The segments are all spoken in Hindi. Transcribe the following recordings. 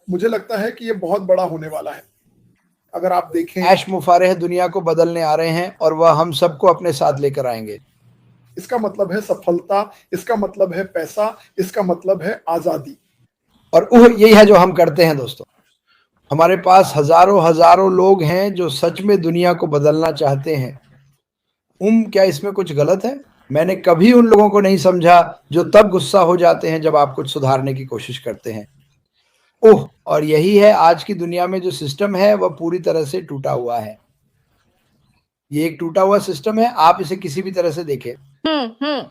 मुझे लगता है कि ये बहुत बड़ा होने वाला है। अगर आप देखें, ऐश मुफारेह दुनिया को बदलने आ रहे हैं और वह हम सबको अपने साथ लेकर आएंगे। इसका मतलब है सफलता, इसका मतलब है पैसा, इसका मतलब है आजादी। और यही है जो हम करते हैं दोस्तों। हमारे पास हजारों हजारों लोग हैं जो सच में दुनिया को बदलना चाहते हैं। क्या इसमें कुछ गलत है? मैंने कभी उन लोगों को नहीं समझा जो तब गुस्सा हो जाते हैं जब आप कुछ सुधारने की कोशिश करते हैं। और यही है आज की दुनिया में जो सिस्टम है वह पूरी तरह से टूटा हुआ है। ये एक टूटा हुआ सिस्टम है, आप इसे किसी भी तरह से देखें।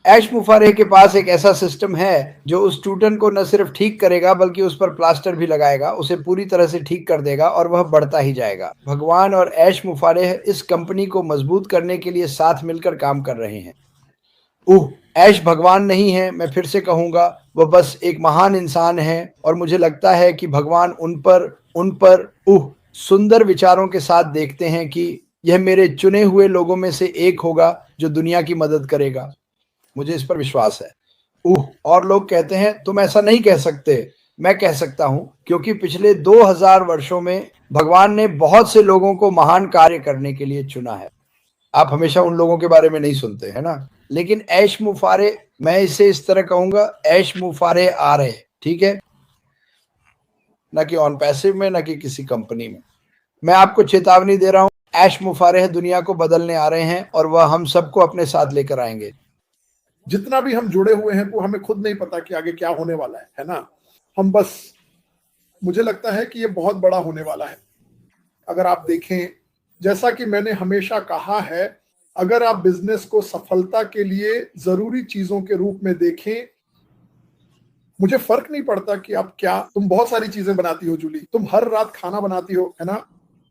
ऐश मुफारेह के पास एक ऐसा सिस्टम है जो उस टूटन को न सिर्फ ठीक करेगा बल्कि उस पर प्लास्टर भी लगाएगा, उसे पूरी तरह से ठीक कर देगा और वह बढ़ता ही जाएगा। भगवान और ऐश मुफारेह इस कंपनी को मजबूत करने के लिए साथ मिलकर काम कर रहे हैं। ऐश भगवान नहीं है, मैं फिर से कहूंगा, वह बस एक महान इंसान है और मुझे लगता है कि भगवान उन पर सुंदर विचारों के साथ देखते हैं कि यह मेरे चुने हुए लोगों में से एक होगा जो दुनिया की मदद करेगा। मुझे इस पर विश्वास है। और लोग कहते हैं तुम ऐसा नहीं कह सकते। मैं कह सकता हूं क्योंकि पिछले 2000 वर्षों में भगवान ने बहुत से लोगों को महान कार्य करने के लिए चुना है। आप हमेशा उन लोगों के बारे में नहीं सुनते है ना, लेकिन ऐश मुफारे, मैं इसे इस तरह कहूंगा, ऐश मुफारे आ रहे, ठीक है, ना कि ऑन पैसिव में, ना कि किसी कंपनी में। मैं आपको चेतावनी दे रहा हूं, ऐश मुफारेह दुनिया को बदलने आ रहे हैं और वह हम सबको अपने साथ लेकर आएंगे। जितना भी हम जुड़े हुए हैं वो हमें खुद नहीं पता कि आगे क्या होने वाला है ना। हम बस, मुझे लगता है कि ये बहुत बड़ा होने वाला है। अगर आप देखें, जैसा कि मैंने हमेशा कहा है, अगर आप बिजनेस को सफलता के लिए जरूरी चीजों के रूप में देखें, मुझे फर्क नहीं पड़ता कि आप क्या, तुम बहुत सारी चीजें बनाती हो जूली, तुम हर रात खाना बनाती हो है ना,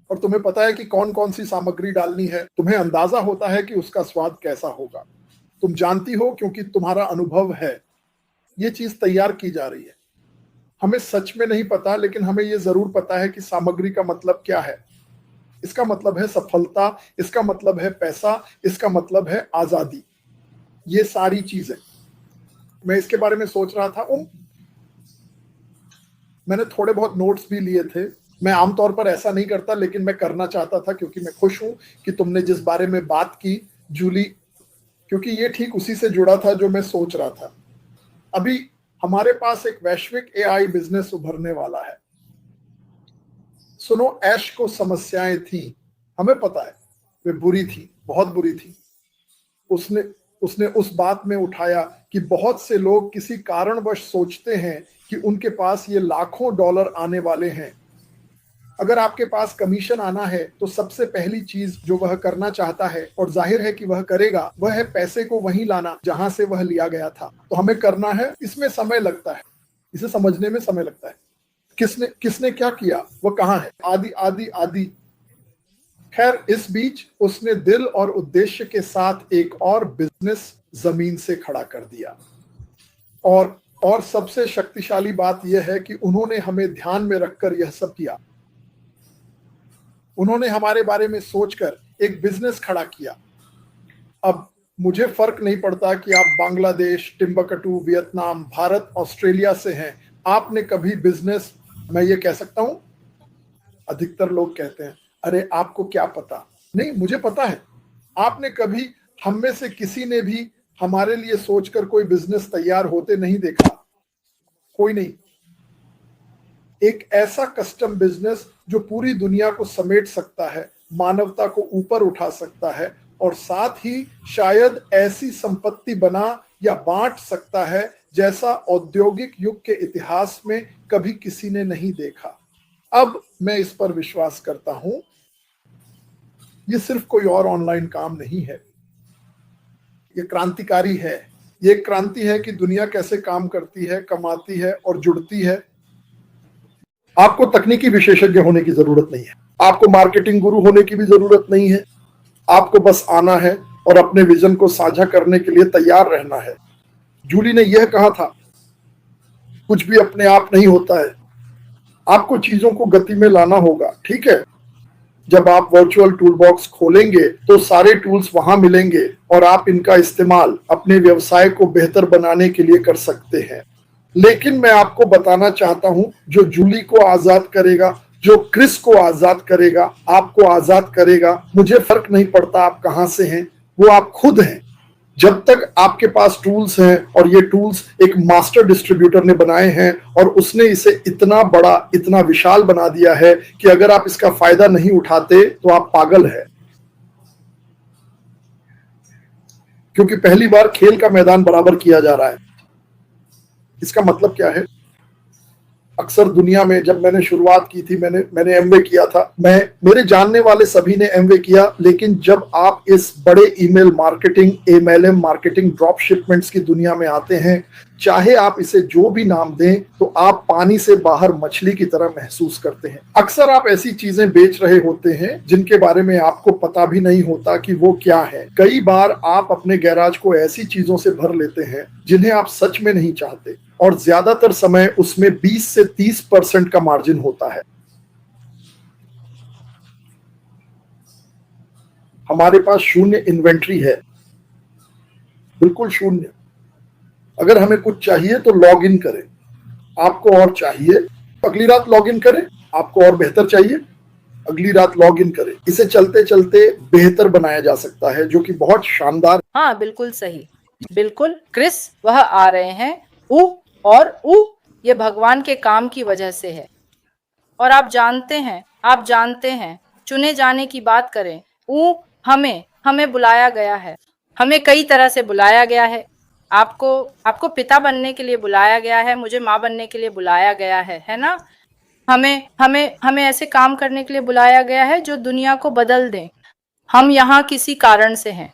और तुम्हें पता है कि कौन कौन सी सामग्री डालनी है, तुम्हें अंदाजा होता है कि उसका स्वाद कैसा होगा, तुम जानती हो क्योंकि तुम्हारा अनुभव है। ये चीज तैयार की जा रही है। हमें सच में नहीं पता, लेकिन हमें ये जरूर पता है कि सामग्री का मतलब क्या है। इसका मतलब है सफलता, इसका मतलब है पैसा, इसका मतलब है आजादी। ये सारी चीजें मैं इसके बारे में सोच रहा था। मैंने थोड़े बहुत नोट्स भी लिए थे। मैं आमतौर पर ऐसा नहीं करता, लेकिन मैं करना चाहता था क्योंकि मैं खुश हूं कि तुमने जिस बारे में बात की जूली, क्योंकि ये ठीक उसी से जुड़ा था जो मैं सोच रहा था। अभी हमारे पास एक वैश्विक एआई बिजनेस उभरने वाला है। सुनो, ऐश को समस्याएं थी, हमें पता है वे बुरी थी, बहुत बुरी थी। उसने उस बात में उठाया कि बहुत से लोग किसी कारणवश सोचते हैं कि उनके पास ये लाखों डॉलर आने वाले हैं। अगर आपके पास कमीशन आना है तो सबसे पहली चीज जो वह करना चाहता है, और जाहिर है कि वह करेगा, वह है पैसे को वहीं लाना जहां से वह लिया गया था। तो हमें करना है, इसमें समय लगता है, इसे समझने में समय लगता है। किसने क्या किया, वह कहां है, आदि आदि आदि। खैर, इस बीच उसने दिल और उद्देश्य के साथ एक और बिजनेस जमीन से खड़ा कर दिया। और सबसे शक्तिशाली बात यह है कि उन्होंने हमें ध्यान में रखकर यह सब किया। उन्होंने हमारे बारे में सोचकर एक बिजनेस खड़ा किया। अब मुझे फर्क नहीं पड़ता कि आप Bangladesh, Timbuktu, Vietnam, Bharat, Australia से हैं। आपने कभी बिजनेस, मैं ये कह सकता हूं, अधिकतर लोग कहते हैं अरे आपको क्या पता। नहीं, मुझे पता है। आपने कभी हम में से किसी ने भी हमारे लिए सोचकर कोई बिजनेस तैयार होते नहीं देखा, कोई नहीं। एक ऐसा कस्टम बिजनेस जो पूरी दुनिया को समेट सकता है, मानवता को ऊपर उठा सकता है, और साथ ही शायद ऐसी संपत्ति बना या बांट सकता है जैसा औद्योगिक युग के इतिहास में कभी किसी ने नहीं देखा। अब मैं इस पर विश्वास करता हूं। ये सिर्फ कोई और ऑनलाइन काम नहीं है, ये क्रांतिकारी है। ये क्रांति है कि दुनिया कैसे काम करती है, कमाती है और जुड़ती है। आपको तकनीकी विशेषज्ञ होने की जरूरत नहीं है, आपको मार्केटिंग गुरु होने की भी जरूरत नहीं है। आपको बस आना है और अपने विजन को साझा करने के लिए तैयार रहना है। जूली ने यह कहा था, कुछ भी अपने आप नहीं होता है, आपको चीजों को गति में लाना होगा, ठीक है। जब आप वर्चुअल टूल बॉक्स खोलेंगे तो सारे टूल्स वहां मिलेंगे और आप इनका इस्तेमाल अपने व्यवसाय को बेहतर बनाने के लिए कर सकते हैं। लेकिन मैं आपको बताना चाहता हूं, जो जूली को आजाद करेगा, जो क्रिस को आजाद करेगा, आपको आजाद करेगा, मुझे फर्क नहीं पड़ता आप कहां से हैं, वो आप खुद हैं। जब तक आपके पास टूल्स हैं, और ये टूल्स एक मास्टर डिस्ट्रीब्यूटर ने बनाए हैं, और उसने इसे इतना बड़ा, इतना विशाल बना दिया है कि अगर आप इसका फायदा नहीं उठाते तो आप पागल है। क्योंकि पहली बार खेल का मैदान बराबर किया जा रहा है। इसका मतलब क्या है? अक्सर दुनिया में जब मैंने शुरुआत की थी, मैंने एमवे किया था, मेरे जानने वाले सभी ने एमवे किया, लेकिन जब आप इस बड़े email marketing, MLM marketing, drop shipments की दुनिया में आते हैं, चाहे आप इसे जो भी नाम दें, तो आप पानी से बाहर मछली की तरह महसूस करते हैं। अक्सर आप ऐसी चीजें बेच रहे होते हैं जिनके बारे में आपको पता भी नहीं होता कि वो क्या है। कई बार आप अपने गैराज को ऐसी चीजों से भर लेते हैं जिन्हें आप सच में नहीं चाहते, और ज्यादातर समय उसमें 20 से 30% का मार्जिन होता है। हमारे पास शून्य इन्वेंट्री है, बिल्कुल शून्य। अगर हमें कुछ चाहिए तो लॉग इन करें, आपको और चाहिए अगली रात लॉग इन करें, आपको और बेहतर चाहिए अगली रात लॉग इन करें। इसे चलते चलते बेहतर बनाया जा सकता है, जो कि बहुत शानदार। हाँ बिल्कुल सही, बिल्कुल क्रिस, वह आ रहे हैं। और ये भगवान के काम की वजह से है। और आप जानते हैं चुने जाने की बात करें, हमें बुलाया गया है, हमें कई तरह से बुलाया गया है। आपको पिता बनने के लिए बुलाया गया है, मुझे माँ बनने के लिए बुलाया गया है ना? हमें ऐसे काम करने के लिए बुलाया गया है जो दुनिया को बदल दें। हम यहाँ किसी कारण से हैं,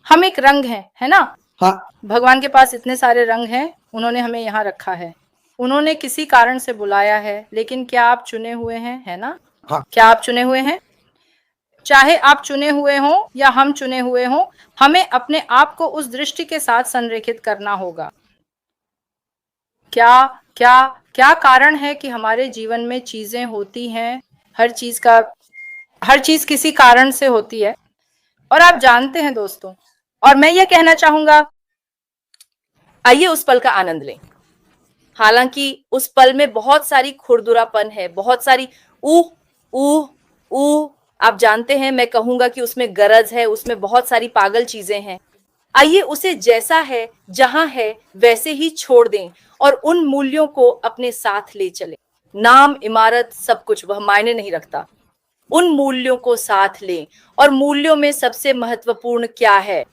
हम एक रंग हैं, है ना? हाँ, भगवान के पास इतने सारे रंग हैं, उन्होंने हमें यहाँ रखा है, उन्होंने किसी कारण से बुलाया है। लेकिन क्या आप चुने हुए हैं, है ना? हाँ। क्या आप चुने हुए हैं? चाहे आप चुने हुए हों या हम चुने हुए हों, हमें अपने आप को उस दृष्टि के साथ संरेखित करना होगा। क्या क्या क्या कारण है कि हमारे जीवन में चीजें होती हैं? हर चीज किसी कारण से होती है। और आप जानते हैं दोस्तों, और मैं ये कहना चाहूंगा, आइए उस पल का आनंद लें। हालांकि उस पल में बहुत सारी खुरदुरापन है, बहुत सारी ऊह ऊह ऊह, आप जानते हैं, मैं कहूंगा कि उसमें गरज है, उसमें बहुत सारी पागल चीजें हैं। आइए उसे जैसा है, जहां है, वैसे ही छोड़ दें और उन मूल्यों को अपने साथ ले चलें। नाम, इमारत, सब कुछ वह मायने नहीं रखता। उन मूल्यों को साथ लें। और मूल्यों में सबसे महत्वपूर्ण क्या है?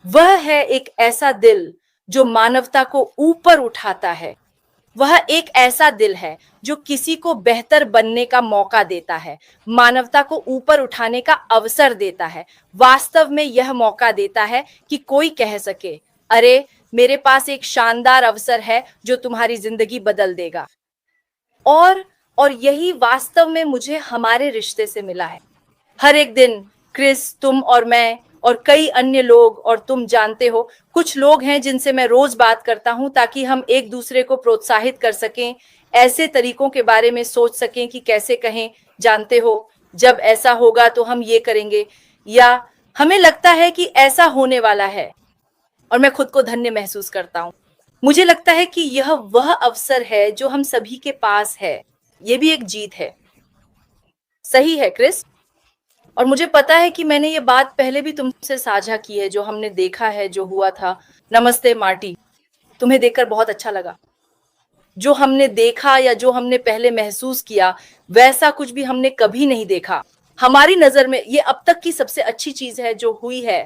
वह है एक ऐसा दिल जो मानवता को ऊपर उठाता है। वह एक ऐसा दिल है जो किसी को बेहतर बनने का मौका देता है, मानवता को ऊपर उठाने का अवसर देता है। वास्तव में यह मौका देता है कि कोई कह सके, अरे मेरे पास एक शानदार अवसर है जो तुम्हारी जिंदगी बदल देगा। और यही वास्तव में मुझे हमारे रिश्ते से मिला है। हर एक दिन क्रिस, तुम और मैं और कई अन्य लोग, और तुम जानते हो कुछ लोग हैं जिनसे मैं रोज बात करता हूं, ताकि हम एक दूसरे को प्रोत्साहित कर सकें, ऐसे तरीकों के बारे में सोच सकें कि कैसे कहें, जानते हो जब ऐसा होगा तो हम ये करेंगे, या हमें लगता है कि ऐसा होने वाला है। और मैं खुद को धन्य महसूस करता हूं। मुझे लगता है कि यह वह अवसर है जो हम सभी के पास है। ये भी एक जीत है। सही है क्रिस? और मुझे पता है कि मैंने ये बात पहले भी तुमसे साझा की है, जो हमने देखा है, जो हुआ था। नमस्ते मार्टी, तुम्हें देखकर बहुत अच्छा लगा। जो हमने देखा या जो हमने पहले महसूस किया, वैसा कुछ भी हमने कभी नहीं देखा। हमारी नजर में ये अब तक की सबसे अच्छी चीज है जो हुई है।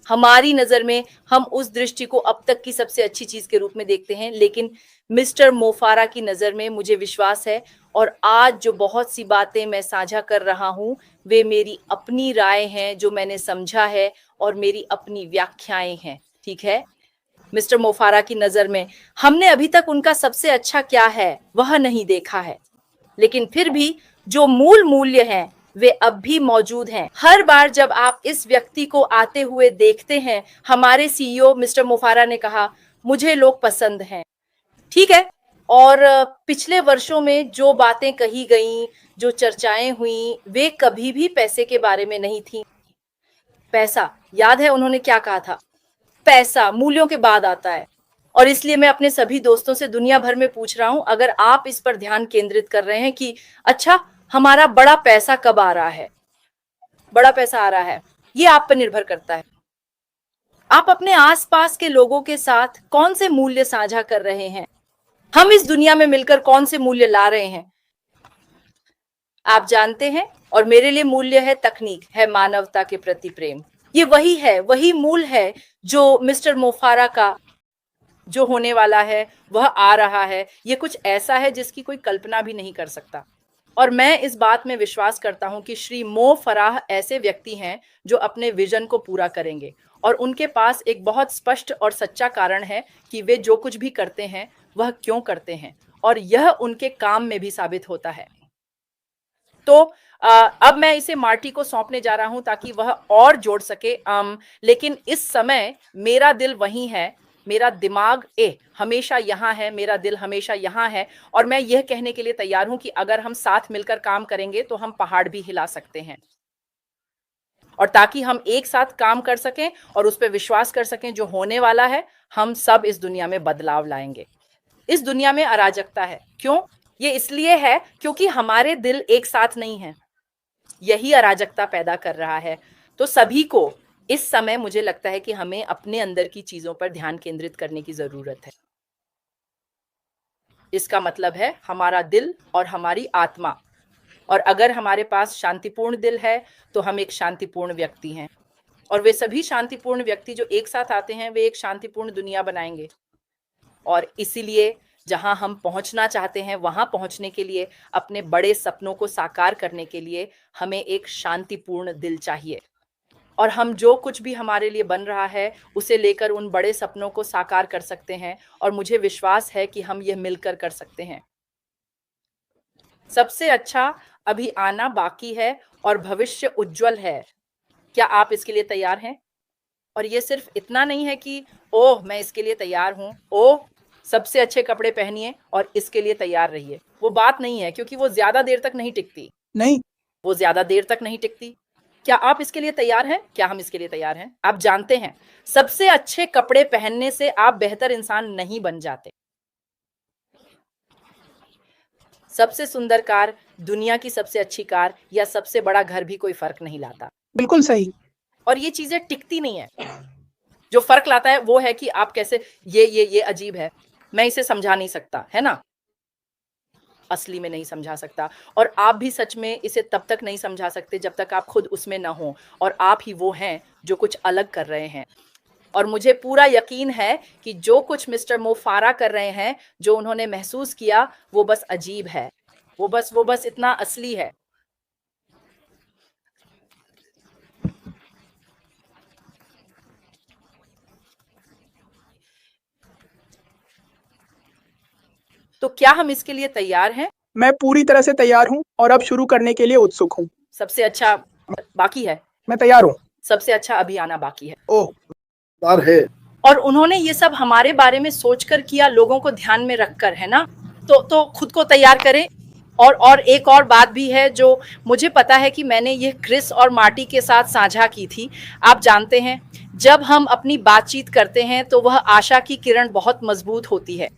हमारी नजर में हम उस दृष्टि को अब तक की सबसे अच्छी चीज के रूप में देखते हैं, लेकिन मिस्टर मोफारा की नजर में मुझे विश्वास है, और आज जो बहुत सी बातें मैं साझा कर रहा हूं, वे मेरी अपनी राय हैं, जो मैंने समझा है, और मेरी अपनी व्याख्याएं हैं। ठीक है? मिस्टर मोफारा की नजर में हमने अभी तक उनका सबसे अच्छा क्या है वह नहीं देखा है, लेकिन फिर भी जो मूल मूल्य हैं वे अब भी मौजूद हैं। हर बार जब आप इस व्यक्ति को आते हुए देखते हैं, हमारे सीईओ मिस्टर मोफारा ने कहा, मुझे लोग पसंद हैं। ठीक है? और पिछले वर्षों में जो बातें कही गईं, जो चर्चाएं हुई, वे कभी भी पैसे के बारे में नहीं थी। पैसा, याद है उन्होंने क्या कहा था? पैसा मूल्यों के बाद आता है। और इसलिए मैं अपने सभी दोस्तों से दुनिया भर में पूछ रहा हूं, अगर आप इस पर ध्यान केंद्रित कर रहे हैं कि अच्छा हमारा बड़ा पैसा कब आ रहा है, बड़ा पैसा आ रहा है, ये आप पर निर्भर करता है। आप अपने आसपास के लोगों के साथ कौन से मूल्य साझा कर रहे हैं, हम इस दुनिया में मिलकर कौन से मूल्य ला रहे हैं। आप जानते हैं, और मेरे लिए मूल्य है तकनीक, है मानवता के प्रति प्रेम। ये वही है, वही मूल है जो मिस्टर मो फारा का जो होने वाला है, वह आ रहा है। ये कुछ ऐसा है जिसकी कोई कल्पना भी नहीं कर सकता। और मैं इस बात में विश्वास करता हूं कि श्री मो फराह ऐसे व्यक्ति हैं जो अपने विजन को पूरा करेंगे, और उनके पास एक बहुत स्पष्ट और सच्चा कारण है कि वे जो कुछ भी करते हैं वह क्यों करते हैं, और यह उनके काम में भी साबित होता है। तो अब मैं इसे मार्टी को सौंपने जा रहा हूं ताकि वह और जोड़ सके। लेकिन इस समय मेरा दिल वहीं है, मेरा दिमाग हमेशा यहाँ है, मेरा दिल हमेशा यहाँ है, और मैं यह कहने के लिए तैयार हूं कि अगर हम साथ मिलकर काम करेंगे तो हम पहाड़ भी हिला सकते हैं। और ताकि हम एक साथ काम कर सकें और उस पर विश्वास कर सकें जो होने वाला है, हम सब इस दुनिया में बदलाव लाएंगे। इस दुनिया में अराजकता है, क्यों? ये इसलिए है क्योंकि हमारे दिल एक साथ नहीं है, यही अराजकता पैदा कर रहा है। तो सभी को इस समय मुझे लगता है कि हमें अपने अंदर की चीजों पर ध्यान केंद्रित करने की जरूरत है। इसका मतलब है हमारा दिल और हमारी आत्मा। और अगर हमारे पास शांतिपूर्ण दिल है तो हम एक शांतिपूर्ण व्यक्ति हैं, और वे सभी शांतिपूर्ण व्यक्ति जो एक साथ आते हैं वे एक शांतिपूर्ण दुनिया बनाएंगे। और इसीलिए जहां हम पहुंचना चाहते हैं वहां पहुंचने के लिए, अपने बड़े सपनों को साकार करने के लिए हमें एक शांतिपूर्ण दिल चाहिए। और हम जो कुछ भी हमारे लिए बन रहा है उसे लेकर उन बड़े सपनों को साकार कर सकते हैं, और मुझे विश्वास है कि हम यह मिलकर कर सकते हैं। सबसे अच्छा अभी आना बाकी है और भविष्य उज्जवल है। क्या आप इसके लिए तैयार हैं? और ये सिर्फ इतना नहीं है कि ओह मैं इसके लिए तैयार हूं, ओह सबसे अच्छे कपड़े पहनिए और इसके लिए तैयार रहिए। वो बात नहीं है, क्योंकि वो ज्यादा देर तक नहीं टिकती। नहीं, वो ज्यादा देर तक नहीं टिकती। क्या आप इसके लिए तैयार हैं? क्या हम इसके लिए तैयार हैं? आप जानते हैं, सबसे अच्छे कपड़े पहनने से आप बेहतर इंसान नहीं बन जाते। सबसे सुंदर कार, दुनिया की सबसे अच्छी कार या सबसे बड़ा घर भी कोई फर्क नहीं लाता। बिल्कुल सही। और ये चीजें टिकती नहीं है। जो फर्क लाता है वो है कि आप कैसे, ये अजीब है, मैं इसे समझा नहीं सकता, है ना? असली में नहीं समझा सकता। और आप भी सच में इसे तब तक नहीं समझा सकते जब तक आप खुद उसमें ना हो, और आप ही वो हैं जो कुछ अलग कर रहे हैं। और मुझे पूरा यकीन है कि जो कुछ मिस्टर मो फारा कर रहे हैं, जो उन्होंने महसूस किया, वो बस अजीब है, वो बस इतना असली है। तो क्या हम इसके लिए तैयार हैं? मैं पूरी तरह से तैयार हूँ और अब शुरू करने के लिए उत्सुक हूँ। सबसे अच्छा बाकी है। मैं तैयार हूँ। सबसे अच्छा अभी आना बाकी है। ओह है। और उन्होंने ये सब हमारे बारे में सोचकर किया, लोगों को ध्यान में रखकर, है ना? तो खुद को तैयार करें। और एक और बात भी है जो मुझे पता है कि मैंने ये क्रिस और मार्टी के साथ साझा की थी। आप जानते हैं, जब हम अपनी बातचीत करते हैं तो वह आशा की किरण बहुत मजबूत होती है।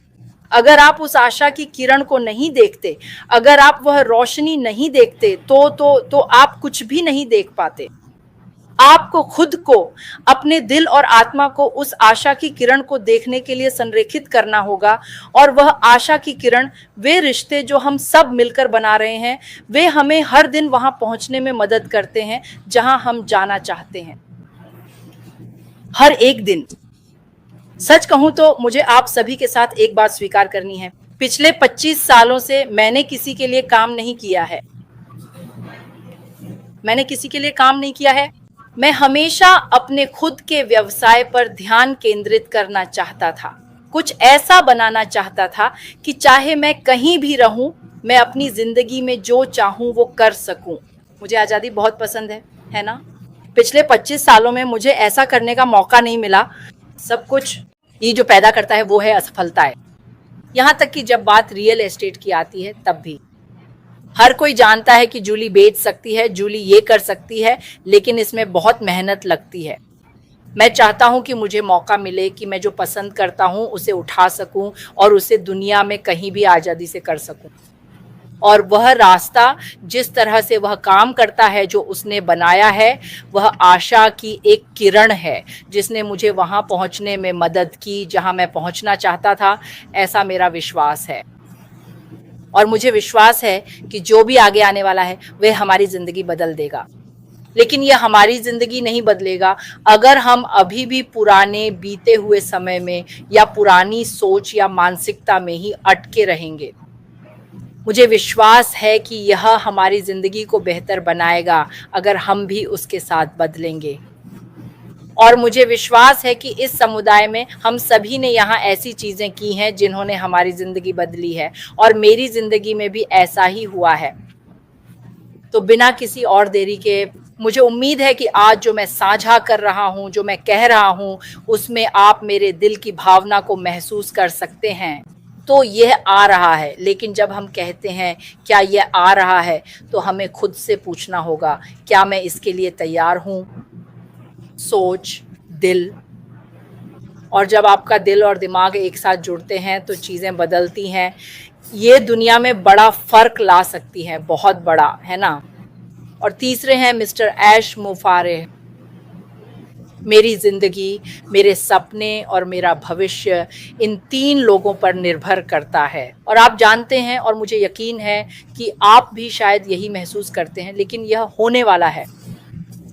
अगर आप उस आशा की किरण को नहीं देखते, अगर आप वह रोशनी नहीं देखते, तो आप कुछ भी नहीं देख पाते। आपको खुद को, अपने दिल और आत्मा को उस आशा की किरण को देखने के लिए संरेखित करना होगा। और वह आशा की किरण, वे रिश्ते जो हम सब मिलकर बना रहे हैं, वे हमें हर दिन वहां पहुंचने में मदद करते हैं जहां हम जाना चाहते हैं, हर एक दिन। सच कहूं तो मुझे आप सभी के साथ एक बात स्वीकार करनी है। पिछले 25 सालों से मैंने किसी के लिए काम नहीं किया है। मैंने किसी के लिए काम नहीं किया है। मैं हमेशा अपने खुद के व्यवसाय पर ध्यान केंद्रित करना चाहता था। कुछ ऐसा बनाना चाहता था कि चाहे मैं कहीं भी रहूं, मैं अपनी जिंदगी में जो चाहूं वो कर सकूं। मुझे आजादी बहुत पसंद है ना? पिछले 25 सालों में मुझे ऐसा करने का मौका नहीं मिला। सब कुछ ये जो पैदा करता है वो है असफलताएं। यहाँ तक कि जब बात रियल एस्टेट की आती है तब भी हर कोई जानता है कि जूली बेच सकती है, जूली ये कर सकती है, लेकिन इसमें बहुत मेहनत लगती है। मैं चाहता हूं कि मुझे मौका मिले कि मैं जो पसंद करता हूं उसे उठा सकूं और उसे दुनिया में कहीं भी आज़ादी से कर सकूं। और वह रास्ता जिस तरह से वह काम करता है जो उसने बनाया है, वह आशा की एक किरण है जिसने मुझे वहां पहुंचने में मदद की जहां मैं पहुंचना चाहता था। ऐसा मेरा विश्वास है और मुझे विश्वास है कि जो भी आगे आने वाला है वह हमारी ज़िंदगी बदल देगा। लेकिन यह हमारी ज़िंदगी नहीं बदलेगा अगर हम अभी भी पुराने बीते हुए समय में या पुरानी सोच या मानसिकता में ही अटके रहेंगे। मुझे विश्वास है कि यह हमारी ज़िंदगी को बेहतर बनाएगा अगर हम भी उसके साथ बदलेंगे। और मुझे विश्वास है कि इस समुदाय में हम सभी ने यहाँ ऐसी चीज़ें की हैं जिन्होंने हमारी ज़िंदगी बदली है और मेरी ज़िंदगी में भी ऐसा ही हुआ है। तो बिना किसी और देरी के मुझे उम्मीद है कि आज जो मैं साझा कर रहा हूँ, जो मैं कह रहा हूँ, उसमें आप मेरे दिल की भावना को महसूस कर सकते हैं। तो यह आ रहा है, लेकिन जब हम कहते हैं क्या यह आ रहा है, तो हमें खुद से पूछना होगा, क्या मैं इसके लिए तैयार हूँ? सोच, दिल, और जब आपका दिल और दिमाग एक साथ जुड़ते हैं तो चीज़ें बदलती हैं। ये दुनिया में बड़ा फ़र्क ला सकती है, बहुत बड़ा, है ना? और तीसरे हैं मिस्टर ऐश मुफारेह। मेरी ज़िंदगी, मेरे सपने और मेरा भविष्य इन 3 लोगों पर निर्भर करता है। और आप जानते हैं और मुझे यकीन है कि आप भी शायद यही महसूस करते हैं, लेकिन यह होने वाला है।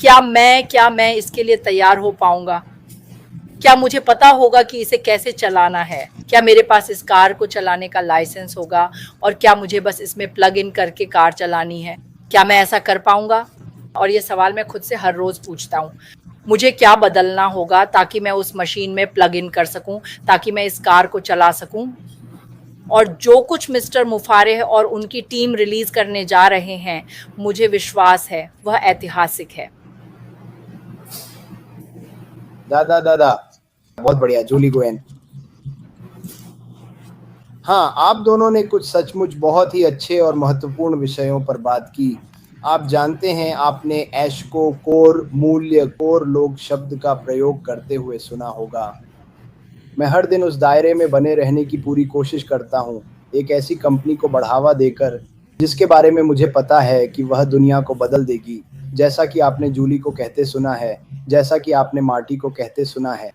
क्या मैं इसके लिए तैयार हो पाऊंगा? क्या मुझे पता होगा कि इसे कैसे चलाना है? क्या मेरे पास इस कार को चलाने का लाइसेंस होगा? और क्या मुझे बस इसमें प्लग इन करके कार चलानी है? क्या मैं ऐसा कर पाऊंगा? और ये सवाल मैं खुद से हर रोज़ पूछता हूँ। मुझे क्या बदलना होगा ताकि मैं उस मशीन में प्लग इन कर सकूं, ताकि मैं इस कार को चला सकूं? और जो कुछ मिस्टर मुफारेह और उनकी टीम रिलीज़ करने जा रहे हैं, मुझे विश्वास है वह ऐतिहासिक है। दादा बहुत बढ़िया, जूली गोएन। हाँ, आप दोनों ने कुछ सचमुच बहुत ही अच्छे और महत्वपूर्ण विषयों पर बात की। आप जानते हैं, आपने ऐश को कोर मूल्य, कोर लोग शब्द का प्रयोग करते हुए सुना होगा। मैं हर दिन उस दायरे में बने रहने की पूरी कोशिश करता हूँ, एक ऐसी कंपनी को बढ़ावा देकर जिसके बारे में मुझे पता है कि वह दुनिया को बदल देगी। जैसा कि आपने जूली को कहते सुना है, जैसा कि आपने मार्टी को कहते सुना है,